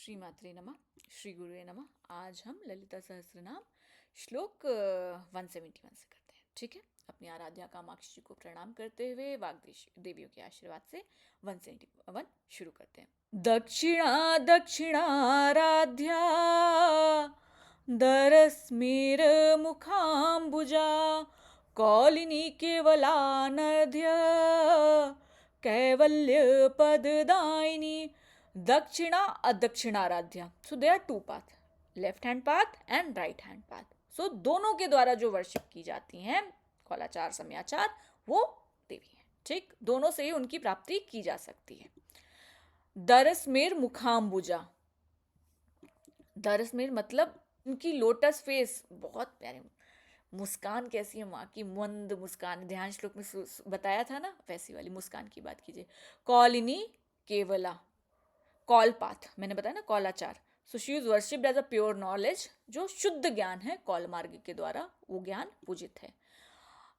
श्री मात्रे नमः, श्री गुरुवे नमः। आज हम ललिता सहस्त्रनाम श्लोक 171 से करते हैं। ठीक है, अपनी आराध्या कामाक्षी जी को प्रणाम करते हुए वाग्देश देवियों के आशीर्वाद से 171 शुरू करते हैं। दक्षिणा दक्षिणाराध्या दरस्मेर मुखाम्बुजा कौलिनी केवलानध्य कैवल्य पददायिनी दक्षिणा अदक्षिणाराध्या। So there are two path, left hand path and right hand path. So दोनों के द्वारा जो वर्शिप की जाती हैं, कौलाचार समयाचार, वो देवी है। ठीक, दोनों से ही उनकी प्राप्ति की जा सकती है। दरसमेर मुखाम्बुजा, दरसमेर मतलब उनकी लोटस फेस, बहुत प्यारे मुस्कान कैसी है माँ की, मंद मुस्कान, ध्यान श्लोक में बताया था ना, वैसी वाली मुस्कान की बात कीजिए। कौलिनी केवला, कॉल पाथ, मैंने बताया ना कौलाचार। So she is worshipped as a pure knowledge, जो शुद्ध ज्ञान है, कौल मार्ग के द्वारा वो ज्ञान पूजित है।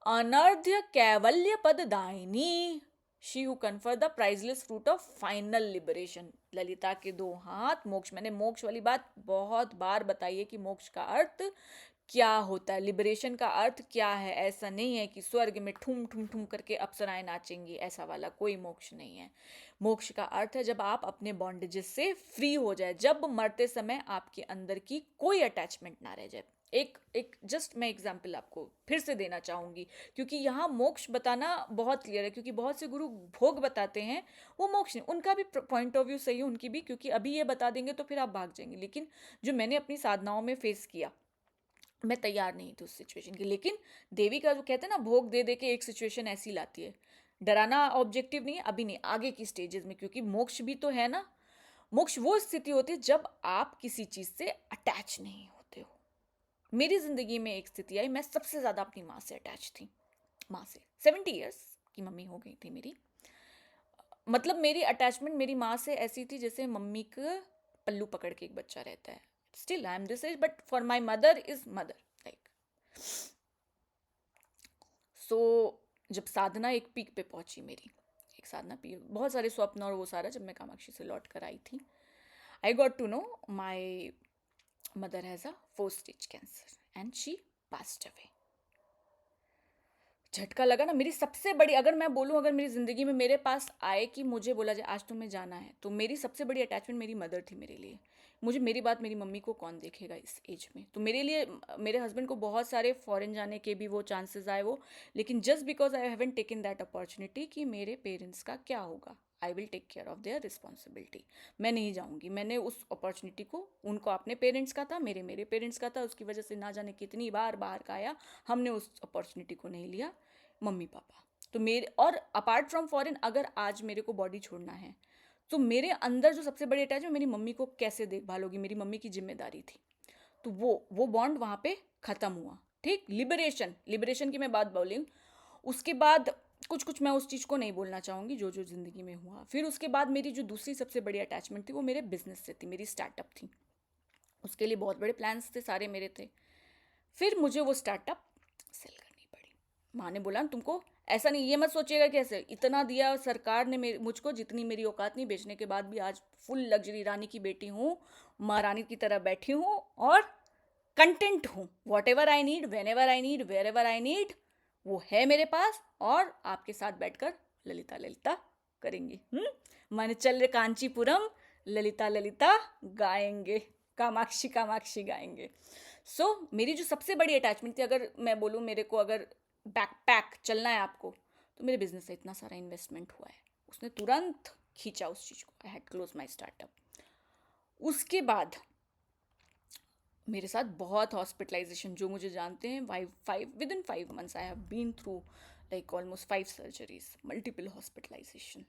अनर्ध्य कैवल्य पद दायिनी, she who confer the priceless fruit of final liberation. Lalita के दो हाथ, मोक्ष। मैंने मोक्ष वाली बात बहुत बार बताई है कि मोक्ष का अर्थ क्या होता है, लिबरेशन का अर्थ क्या है। ऐसा नहीं है कि स्वर्ग में ठुम ठुम ठुम करके अप्सराएं नाचेंगी, ऐसा वाला कोई मोक्ष नहीं है। मोक्ष का अर्थ है जब आप अपने बॉन्डेजेस से फ्री हो जाए, जब मरते समय आपके अंदर की कोई अटैचमेंट ना रह जाए। एक जस्ट मैं एग्जाम्पल आपको फिर से देना चाहूंगी, क्योंकि यहाँ मोक्ष बताना बहुत क्लियर है, क्योंकि बहुत से गुरु भोग बताते हैं, वो मोक्ष नहीं। उनका भी पॉइंट ऑफ व्यू सही है, उनकी भी, क्योंकि अभी ये बता देंगे तो फिर आप भाग जाएंगे। लेकिन जो मैंने अपनी साधनाओं में फेस किया, मैं तैयार नहीं थी उस सिचुएशन की, लेकिन देवी का जो कहते हैं ना, भोग दे दे के एक सिचुएशन ऐसी लाती है। डराना ऑब्जेक्टिव नहीं है, अभी नहीं, आगे की स्टेजेस में, क्योंकि मोक्ष भी तो है ना। मोक्ष वो स्थिति होती है जब आप किसी चीज से अटैच नहीं होते हो। मेरी जिंदगी में एक स्थिति आई, मैं सबसे ज्यादा अपनी माँ से अटैच थी। माँ से 70 ईयर्स की मम्मी हो गई थी मेरी। मतलब मेरी अटैचमेंट मेरी माँ से ऐसी थी जैसे मम्मी का पल्लू पकड़ के एक बच्चा रहता है। Still I am this age, but for my mother is mother, like. So जब साधना एक पीक पे पहुंची मेरी, एक साधना पीक, बहुत सारे स्वप्न और वो सारा, जब मैं कामाक्षी से लौट कर आई थी, I got to know my mother has a 4 stage cancer and she passed away. झटका लगा ना। मेरी सबसे बड़ी, अगर मैं बोलूँ, अगर मेरी ज़िंदगी में मेरे पास आए कि मुझे बोला जाए आज तुम्हें जाना है, तो मेरी सबसे बड़ी अटैचमेंट मेरी मदर थी मेरे लिए। मुझे, मेरी बात मेरी मम्मी को कौन देखेगा इस एज में, तो मेरे लिए, मेरे हस्बैंड को बहुत सारे फॉरेन जाने के भी वो चांसेस आए वो, लेकिन just because I haven't taken that opportunity कि मेरे पेरेंट्स का क्या होगा, I will take care of their responsibility, मैं नहीं जाऊंगी। मैंने उस अपॉर्चुनिटी को, उनको अपने पेरेंट्स का था, मेरे मेरे पेरेंट्स का था, उसकी वजह से ना जाने कितनी बार बाहर का आया, हमने उस अपॉर्चुनिटी को नहीं लिया। मम्मी पापा तो मेरे, और अपार्ट फ्रॉम फॉरेन, अगर आज मेरे को बॉडी छोड़ना है तो मेरे अंदर जो सबसे बड़ी अटैचमेंट, मेरी मम्मी को कैसे देखभाल होगी, मेरी मम्मी की जिम्मेदारी थी। तो वो बॉन्ड वहाँ पे ख़त्म हुआ। ठीक, लिबरेशन, लिबरेशन की मैं बात बोली। उसके बाद कुछ कुछ मैं उस चीज़ को नहीं बोलना चाहूँगी जो जो ज़िंदगी में हुआ। फिर उसके बाद मेरी जो दूसरी सबसे बड़ी अटैचमेंट थी वो मेरे बिजनेस से थी, मेरी स्टार्टअप थी। उसके लिए बहुत बड़े प्लान्स थे, सारे मेरे थे। फिर मुझे वो स्टार्टअप सेल करनी पड़ी। माँ ने बोला तुमको, ऐसा नहीं, ये मत सोचिएगा कैसे इतना दिया सरकार ने मुझको, जितनी मेरी औकात नहीं, बेचने के बाद भी आज फुल लग्जरी रानी की बेटी हूँ, महारानी की तरह बैठी हूँ और कंटेंट हूँ। Whatever I need, whenever I need, wherever I need, वो है मेरे पास, और आपके साथ बैठकर ललिता ललिता करेंगी। माने चल रे कांचीपुरम, ललिता ललिता गाएंगे, कामाक्षी कामाक्षी गाएंगे। मेरी जो सबसे बड़ी अटैचमेंट थी, अगर मैं बोलूँ, मेरे को अगर बैकपैक चलना है आपको, तो मेरे बिजनेस से इतना सारा इन्वेस्टमेंट हुआ है, उसने तुरंत खींचा उस चीज़ को। I had close my startup. उसके बाद मेरे साथ बहुत हॉस्पिटलाइजेशन, जो मुझे जानते हैं, within 5 months I have been through like almost 5 surgeries, multiple hospitalisation.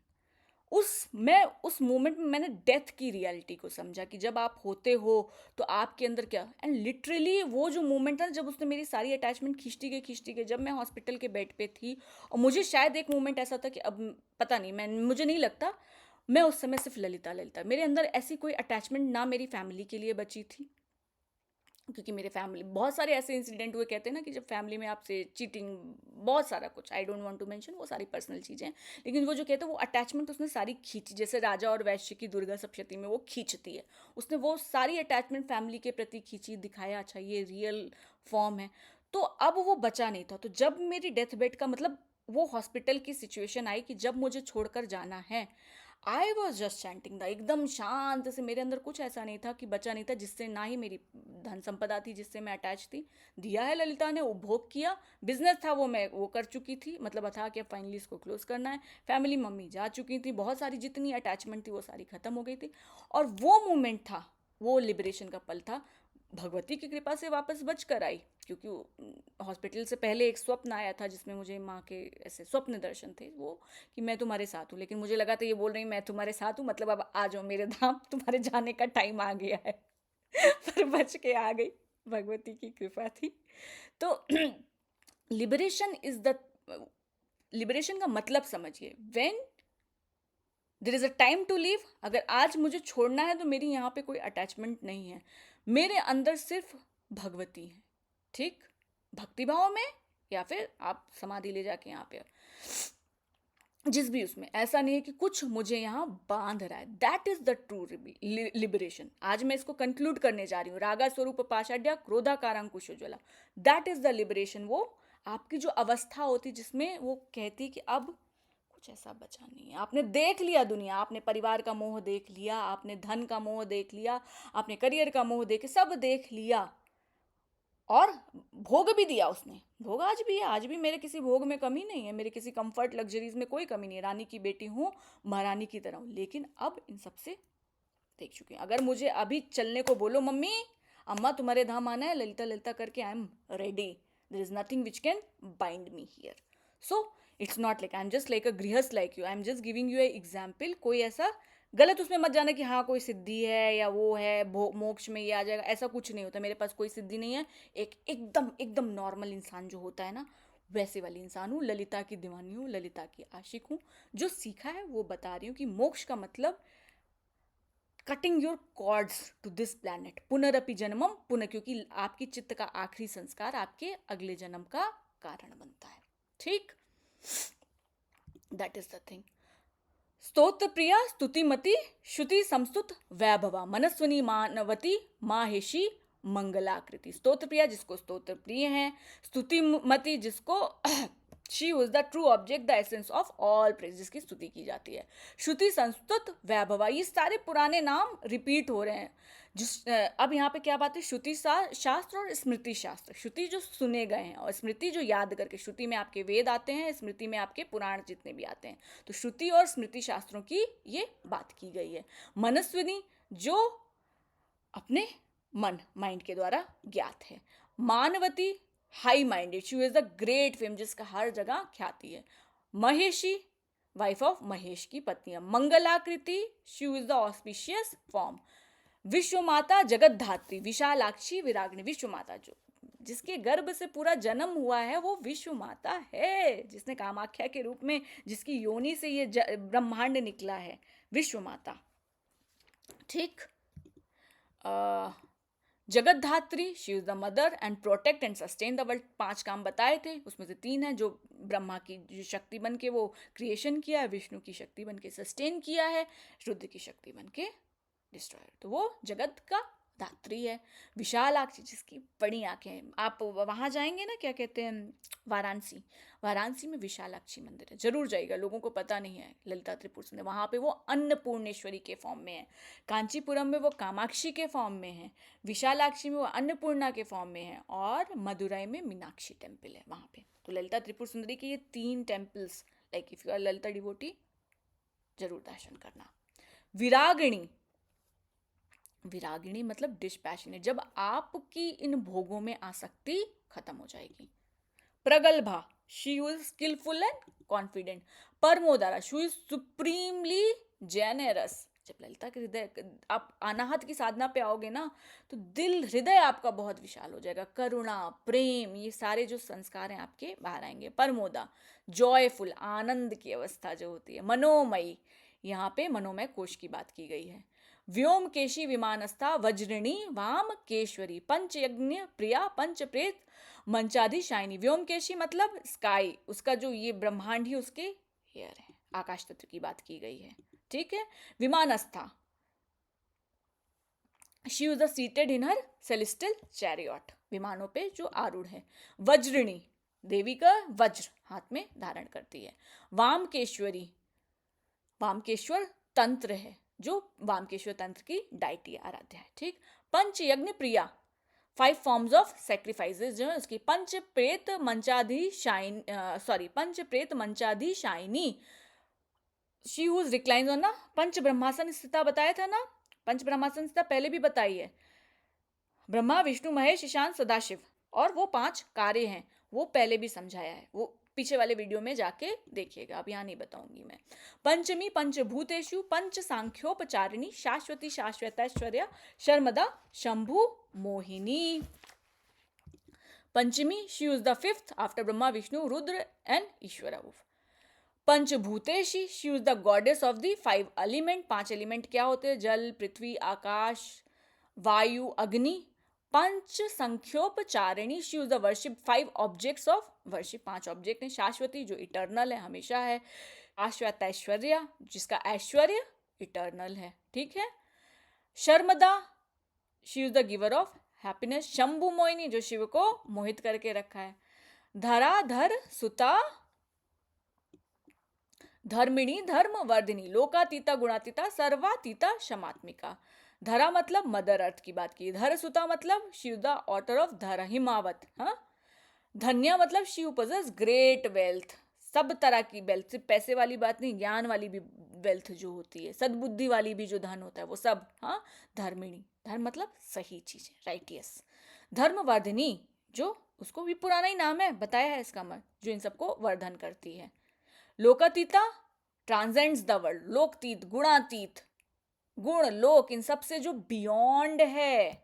उस मोमेंट में मैंने डेथ की रियलिटी को समझा कि जब आप होते हो तो आपके अंदर क्या, एंड लिटरली वो जो मोमेंट था जब उसने मेरी सारी अटैचमेंट खींचती गई, जब मैं हॉस्पिटल के बेड पे थी, और मुझे शायद एक मोमेंट ऐसा था कि अब पता नहीं, मुझे नहीं लगता, मैं उस समय सिर्फ ललिता ललिता, मेरे अंदर ऐसी कोई अटैचमेंट ना मेरी फैमिली के लिए बची थी, क्योंकि मेरे फैमिली बहुत सारे ऐसे इंसिडेंट हुए, कहते हैं ना कि जब फैमिली में आपसे चीटिंग, बहुत सारा कुछ, I don't want to mention, वो सारी पर्सनल चीज़ें हैं, लेकिन वो जो कहते हैं वो अटैचमेंट उसने सारी खींची, जैसे राजा और वैश्य की दुर्गा सप्तशती में वो खींचती है, उसने वो सारी अटैचमेंट फैमिली के प्रति खींची, दिखाया अच्छा ये रियल फॉर्म है। तो अब वो बचा नहीं था, तो जब मेरी डेथ बेड का मतलब वो हॉस्पिटल की सिचुएशन आई कि जब मुझे छोड़कर जाना है, I was just chanting the, एकदम शांत से, मेरे अंदर कुछ ऐसा नहीं था कि बचा नहीं था, जिससे ना ही मेरी धन संपदा थी जिससे मैं अटैच थी, दिया है ललिता ने, उपभोग किया, बिजनेस था वो मैं वो कर चुकी थी, मतलब था कि अब फाइनली इसको क्लोज करना है, फैमिली मम्मी जा चुकी थी, बहुत सारी जितनी अटैचमेंट थी वो सारी खत्म हो गई थी, और वो मोमेंट था, वो लिबरेशन का पल था, भगवती की कृपा से वापस बच कर आई, क्योंकि हॉस्पिटल से पहले एक स्वप्न आया था जिसमें मुझे माँ के ऐसे स्वप्न दर्शन थे, वो कि मैं तुम्हारे साथ हूँ, लेकिन मुझे लगा था ये बोल रही मैं तुम्हारे साथ हूँ मतलब अब आ जाओ मेरे धाम, तुम्हारे जाने का टाइम आ गया है। पर बच के आ गई, भगवती की कृपा थी। तो लिबरेशन इज द, लिबरेशन का मतलब समझिए, when there is a time to leave, अगर आज मुझे छोड़ना है तो मेरी यहाँ पे कोई अटैचमेंट नहीं है, मेरे अंदर सिर्फ भगवती है, ठीक, भक्ति भाव में, या फिर आप समाधि ले जाके यहाँ पे, जिस भी उसमें, ऐसा नहीं है कि कुछ मुझे यहाँ बांध रहा है, that is the true liberation. आज मैं इसको कंक्लूड करने जा रही हूँ, रागा स्वरूप पाषाढ़ क्रोधाकारांकुशोज्वला, दैट इज द लिबरेशन, वो आपकी जो अवस्था होती जिसमें वो कहती कि अब कुछ ऐसा बचा नहीं है, आपने देख लिया दुनिया, आपने परिवार का मोह देख लिया, आपने धन का मोह देख लिया, आपने करियर का मोह देख, सब देख लिया, और भोग भी दिया उसने, भोग आज भी है, आज भी मेरे किसी भोग में कमी नहीं है, मेरे किसी कंफर्ट लग्जरीज में कोई कमी नहीं है, रानी की बेटी हूँ, महारानी की तरह हूँ, लेकिन अब इन सबसे देख चुकी हूँ। अगर मुझे अभी चलने को बोलो मम्मी, अम्मा तुम्हारे धाम आना है, ललिता ललिता करके, I am ready, there is nothing which can bind me here. So it's not like I am just like a गृहस्थ like you, I am just giving you a example, कोई ऐसा गलत उसमें मत जाना कि हाँ कोई सिद्धि है या वो है मोक्ष में ये आ जाएगा, ऐसा कुछ नहीं होता, मेरे पास कोई सिद्धि नहीं है, एक एकदम एकदम नॉर्मल इंसान जो होता है ना, वैसे वाली इंसान हूँ, ललिता की दीवानी हूँ, ललिता की आशिक हूँ, जो सीखा है वो बता रही हूँ कि मोक्ष का मतलब cutting your cords to this planet, पुनरअपि जन्मम पुनः, क्योंकि आपकी चित्त का आखिरी संस्कार आपके अगले जन्म का कारण बनता है, ठीक, दैट इज द थिंग। स्तोत्र प्रिया स्तुतिमति श्रुति संस्तुत वैभवा मनस्विनी मानवती माहेशी मंगलाकृति, स्तोत्र प्रिया जिसको स्तोत्र प्रिय है, स्तुतिमति जिसको she is the true object, the essence of all praise, जिसकी स्तुति की जाती है, श्रुति संस्तुत वैभवा, ये सारे पुराने नाम रिपीट हो रहे हैं, जिस अब यहाँ पे क्या बात है, श्रुति शास्त्र और स्मृति शास्त्र, श्रुति जो सुने गए हैं और स्मृति जो याद करके, श्रुति में आपके वेद आते हैं, स्मृति में आपके पुराण जितने भी आते हैं, तो श्रुति और स्मृति शास्त्रों की ये बात की गई है। मनस्विनी जो अपने मन माइंड के द्वारा ज्ञात है, मानवती high minded, she is the great fame, जिसका हर जगह ख्याति है, महेशी वाइफ ऑफ महेश की पत्नी है, मंगलाकृति she is the auspicious form, विश्व माता जगत धात्री विशालाक्षी विरागिनी, विश्व माता जो जिसके गर्भ से पूरा जन्म हुआ है वो विश्व माता है, जिसने कामाख्या के रूप में, जिसकी योनि से ये ब्रह्मांड निकला है, विश्व माता, ठीक। जगत धात्री she is the mother and protect and sustain the world, 5 काम बताए थे, उसमें से 3 है जो ब्रह्मा की जो शक्ति बन के वो क्रिएशन किया है, विष्णु की शक्ति बन के सस्टेन किया है, रुद्र की शक्ति बन के डिस्ट्रॉयर, तो वो जगत का धात्री है, विशालाक्षी जिसकी बड़ी आंखें हैं, आप वहाँ जाएंगे ना, क्या कहते हैं, वाराणसी, वाराणसी में विशालाक्षी मंदिर है, जरूर जाइएगा, लोगों को पता नहीं है, ललिता त्रिपुर सुंदरी, वहाँ पे वो अन्नपूर्णेश्वरी के फॉर्म में है, कांचीपुरम में वो कामाक्षी के फॉर्म में है, विशालाक्षी में वो अन्नपूर्णा के फॉर्म में है, और मदुरई में मीनाक्षी टेम्पल है वहाँ पे, तो ललिता त्रिपुर सुंदरी के ये 3 temples, like if you are Lalita devotee जरूर दर्शन करना। विरागिणी, विरागिणी मतलब डिस्पैशनेट, जब आपकी इन भोगों में आसक्ति खत्म हो जाएगी। प्रगल्भा she is skilful and confident. परमोदारा शी इज सुप्रीमली जेनरस, जब ललिता के हृदय आप अनाहत की साधना पे आओगे ना, तो दिल हृदय आपका बहुत विशाल हो जाएगा, करुणा प्रेम ये सारे जो संस्कार हैं आपके बाहर आएंगे। परमोदा जॉयफुल, आनंद की अवस्था जो होती है। मनोमयी, यहाँ पे मनोमय कोश की बात की गई है। व्योमकेशी विमानस्था वज्रिणी वामकेश्वरी पंचयज्ञ प्रिया पंचप्रेत मंचाधिशायिनी। व्योमकेशी मतलब स्काई, उसका जो ये ब्रह्मांड ही उसके हेयर है, आकाश तत्व की बात की गई है, ठीक है। विमानस्था, she was seated in her celestial chariot, विमानों पे जो आरूढ़ है। वज्रिणी, देवी का वज्र हाथ में धारण करती है। वामकेश्वरी, वामकेश्वर तंत्र है, जो वामकेश्वर तंत्र की डाइटी आराध्य है, ठीक। पंचयज्ञ प्रिया, 5 फॉर्म्स ऑफ सेक्रीफाइसेस जो है उसकी। पंच प्रेत मंचाधिशायिनी, शी हुज रिक्लाइंस ऑन ना पंच ब्रह्मासन स्थिता, बताया था ना, पंच ब्रह्मासन स्थिता पहले भी बताई है। ब्रह्मा विष्णु महेश ईशान सदाशिव, और वो 5 कार्य हैं, वो पहले भी समझाया है, वो पीछे वाले वीडियो में जाके देखिएगा, अब यहाँ नहीं बताऊंगी मैं। पंचमी पंचभूतेषु पंच सांख्योपचारिणी शाश्वती शाश्वतैश्वर्या शर्मदा शंभु मोहिनी। पंचमी, she is the 5th after Brahma Vishnu Rudra and Ishwar. पंचभूतेशी, she is the goddess of the 5 element. 5 element क्या होते हैं? जल, पृथ्वी, आकाश, वायु, अग्नि। पंच संख्योपचारिणी, she is the worship 5 objects of worship. 5 object हैं। शाश्वती, जो इटर्नल है, हमेशा है। शाश्वत ऐश्वर्या, जिसका ऐश्वर्य इटर्नल है, ठीक है। शर्मदा, she is the giver of happiness. Shambhu मोहिनी, जो शिव को मोहित करके रखा है। धराधर सुता, धर्मिणी, धर्म वर्धिनी, लोकातीता गुणातीता सर्वातीता क्षमात्मिका। धरा मतलब मदर अर्थ की बात की। धर सुता मतलब शिव द ऑटर ऑफ धर, हिमावत। हाँ, धन्य मतलब शिव पोजेस ग्रेट वेल्थ, सब तरह की वेल्थ, सिर्फ पैसे वाली बात नहीं, ज्ञान वाली भी वेल्थ जो होती है, सद्बुद्धि वाली भी जो धन होता है वो सब। हाँ, धर्मिणी, धर्म मतलब सही चीजें, राइटियस। धर्मवर्धिनी, जो उसको भी पुराना ही नाम है, बताया है इसका मतलब, जो इन सबको वर्धन करती है। लोकातीता, ट्रांसेंड्स द वर्ल्ड, लोकतीत, गुणातीत, गुण लोक इन सब से जो बियॉन्ड है,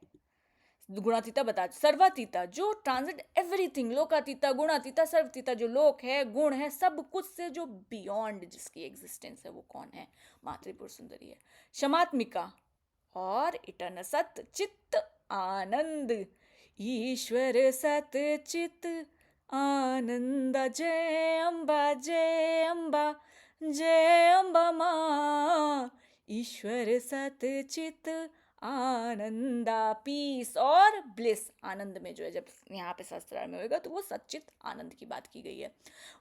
गुणातीता बता। सर्वातीता, जो ट्रांसेंड एवरीथिंग, लोकातीता, गुणातीता, सर्वतीता, जो लोक है, गुण है, सब कुछ से जो बियॉन्ड जिसकी एग्जिस्टेंस है, वो कौन है? माँ त्रिपुर सुंदरी है। क्षमात्मिका और इटर्नल, सत चित्त आनंद, ईश्वर सत चित्त आनंद। जय अम्बा, जय अम्बा, जय अम्बा माँ। ईश्वर सत चित्त आनंदा, पीस और ब्लिस, आनंद में जो है, जब यहाँ पे शास्त्रार्थ में होगा तो वो सच्चित आनंद की बात की गई है।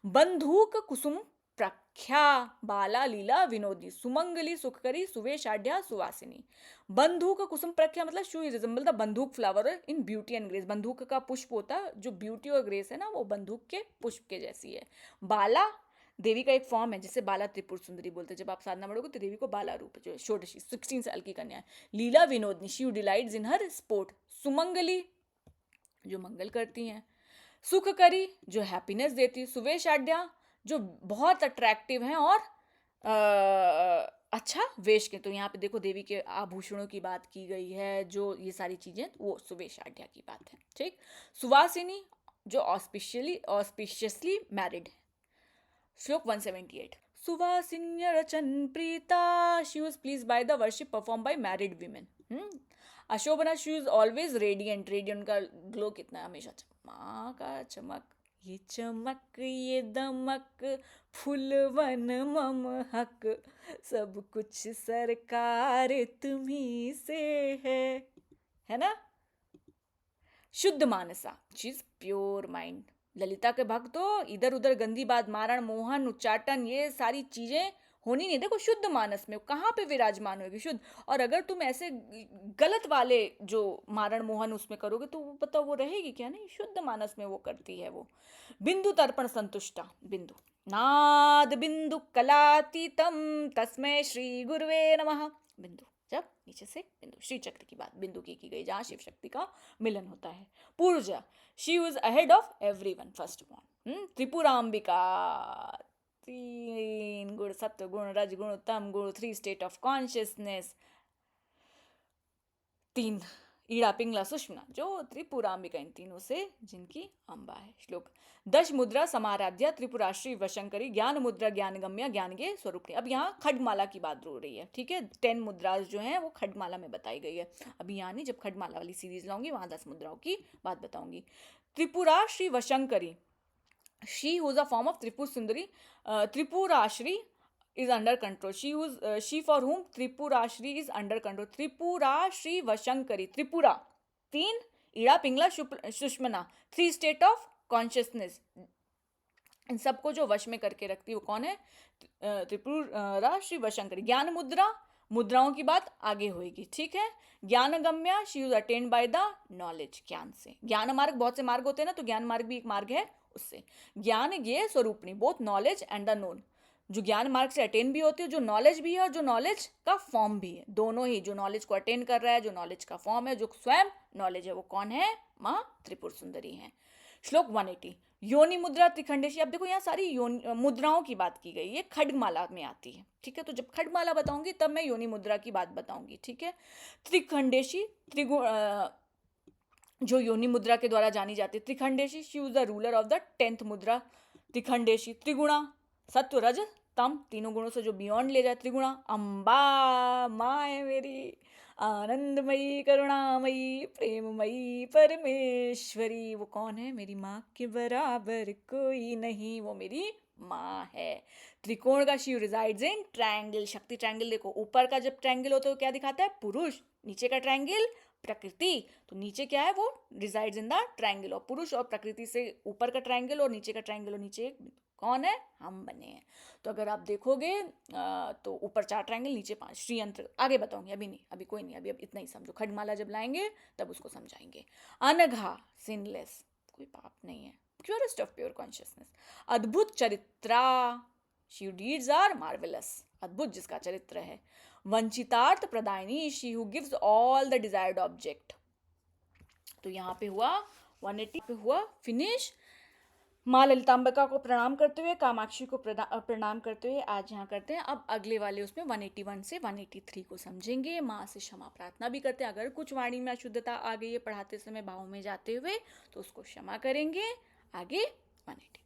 बंधुक कुसुम प्रख्या, बाला लीला विनोदी, सुमंगली सुखकरी सुवेशाढ़्या सुवासिनी। बंधुक कुसुम प्रख्या मतलब शू रिजेंबल द बंधुक flower in beauty and grace. बंधुक का पुष्प होता है, जो ब्यूटी और ग्रेस है ना, वो बंधुक के पुष्प के जैसी है। बाला, देवी का एक फॉर्म है जिसे बाला त्रिपुर सुंदरी बोलते हैं। जब आप साधना पढ़ोगे तो देवी को बाला रूप, जो षोडशी 16 साल की कन्या है। लीला विनोदनी, she delights in her sport. सुमंगली, जो मंगल करती हैं। सुखकरी, जो हैप्पीनेस देती है। सुवेशाढ़्या, जो बहुत अट्रैक्टिव हैं और अच्छा वेश के। तो यहाँ पे देखो देवी के आभूषणों की बात की गई है, जो ये सारी चीजें, वो सुवेशाढ़्या की बात है, ठीक। सुवासिनी, जो ऑस्पिशियसली मैरिड है। श्लोक 178। सुवासिन्य रचन प्रीता, she was pleased by the worship perform by married women. अशोभना, she is always radiant, radiant का ग्लो कितना है, हमेशा चमक का चमक, ये चमक ये दमक, फूलवन ममहक, सब कुछ सरकार तुम्ही से है ना। शुद्ध मानसा, she is pure mind. Lalita के भक्त तो इधर उधर गंदी बात, मारण मोहन उच्चाटन, ये सारी चीजें होनी नहीं। देखो शुद्ध मानस में कहाँ पे विराजमान होगी? शुद्ध। और अगर तुम ऐसे गलत वाले जो मारण मोहन उसमें करोगे तो वो बताओ वो रहेगी क्या? नहीं, शुद्ध मानस में वो करती है वो। बिंदु तर्पण संतुष्टा, बिंदु नाद बिंदु कलातीतम तस्मै श्री गुरुवे नमः। बिंदु, जब नीचे से बिंदु, श्री चक्र की बात बिंदु की गई, जहां शिव शक्ति का मिलन होता है। पूर्जा, she was ahead of everyone, first born. त्रिपुरांबिका, 3 गुण, सत्व गुण, रज गुण, तम गुण, 3 स्टेट ऑफ कॉन्शियसनेस। 3 ईड़ा पिंगला सुषमना, जो त्रिपुरांबिका, इन तीनों से जिनकी अम्बा है। श्लोक। दश मुद्रा समाराध्या त्रिपुराश्री वशंकरी ज्ञान मुद्रा ज्ञानगम्या ज्ञानगे स्वरूपणी। अब यहाँ खड्गमाला की बात हो रही है, ठीक है। 10 मुद्राज जो हैं वो खड्गमाला में बताई गई है। अभी यहाँ नहीं, जब खड्गमाला वाली सीरीज लाऊंगी वहां 10 मुद्राओं की बात बताऊंगी। त्रिपुरा श्री वशंकरी, she who's a form of Tripur Sundari, Tripurashri is under control. She for whom Tripurashri is under control. Tripura Shri Vashankari. Tripura 3, ईड़ा पिंगला सुषमना 3 स्टेट ऑफ कॉन्शियसनेस। इन सबको जो वश में करके रखती है वो कौन है? त्रिपुरा श्री वशंकरी। ज्ञान मुद्रा, मुद्राओं की बात आगे होगी, ठीक है। ज्ञान गम्या, she is attend by the knowledge, ज्ञान से। ज्ञान मार्ग, बहुत से मार्ग होते हैं ना, तो ज्ञान मार्ग भी एक मार्ग है उससे। ज्ञान ये स्वरूपणी, both knowledge and the known, जो ज्ञान मार्ग से अटेन भी होती है, जो नॉलेज भी है और जो नॉलेज का फॉर्म भी है, दोनों ही। जो नॉलेज को अटेन कर रहा है, जो नॉलेज का फॉर्म है, जो स्वयं नॉलेज है, वो कौन है? माँ त्रिपुर सुंदरी है। श्लोक 180। योनि मुद्रा त्रिखंडेशी। अब देखो यहाँ सारी मुद्राओं की बात की गई, ये खड्गमाला में आती है, ठीक है। तो जब खड्गमाला बताऊंगी तब मैं योनि मुद्रा की बात बताऊंगी, ठीक है। त्रिखंडेशी, जो योनि मुद्रा के द्वारा जानी जाती है। त्रिखंडेशी, she is the ruler of the 10th मुद्रा। त्रिखंडेशी, त्रिगुणा, सत्व रज तम, तीनों गुणों से जो बियॉन्ड ले जाए। त्रिगुणा, अम्बा माँ है मेरी, आनंदमयी करुणामयी प्रेममयी परमेश्वरी। वो कौन है? मेरी माँ के बराबर कोई नहीं, वो मेरी माँ है। त्रिकोण का शिव रिजाइड्स इन ट्रायंगल। शक्ति ट्रायंगल देखो, ऊपर का जब ट्रायंगल होता है तो क्या दिखाता है? पुरुष। नीचे का ट्रायंगल प्रकृति। तो नीचे क्या है? वो रिजाइड्स इन द ट्रायंगल। और पुरुष और प्रकृति से ऊपर का ट्रायंगल और नीचे का ट्रायंगल, और नीचे कौन है? हम बने हैं। तो अगर आप देखोगे तो ऊपर 4 ट्रायंगल, नीचे 5। श्रीयंत्र आगे बताऊंगी, अभी नहीं, अभी कोई नहीं, अभी अब इतना ही समझो। खड्गमाला जब लाएंगे तब उसको समझाएंगे। अनघा, सिनलेस, कोई पाप नहीं है, प्योरेस्ट ऑफ प्योर कॉन्शियसनेस। अद्भुत चरित्रा, शी डीड्स आर मार्वेलस, अद्भुत जिसका चरित्र है। वंचितार्थ प्रदायिनी, she who gives all the desired object. तो यहाँ पे हुआ 180 पे हुआ फिनिश। माँ ललितांबिका को प्रणाम करते हुए, कामाक्षी को प्रणाम करते हुए आज यहाँ करते हैं। अब अगले वाले उसमें 181 से 183 को समझेंगे। माँ से क्षमा प्रार्थना भी करते हैं, अगर कुछ वाणी में अशुद्धता आ गई है पढ़ाते समय भाव में जाते हुए तो उसको क्षमा करेंगे। आगे 180।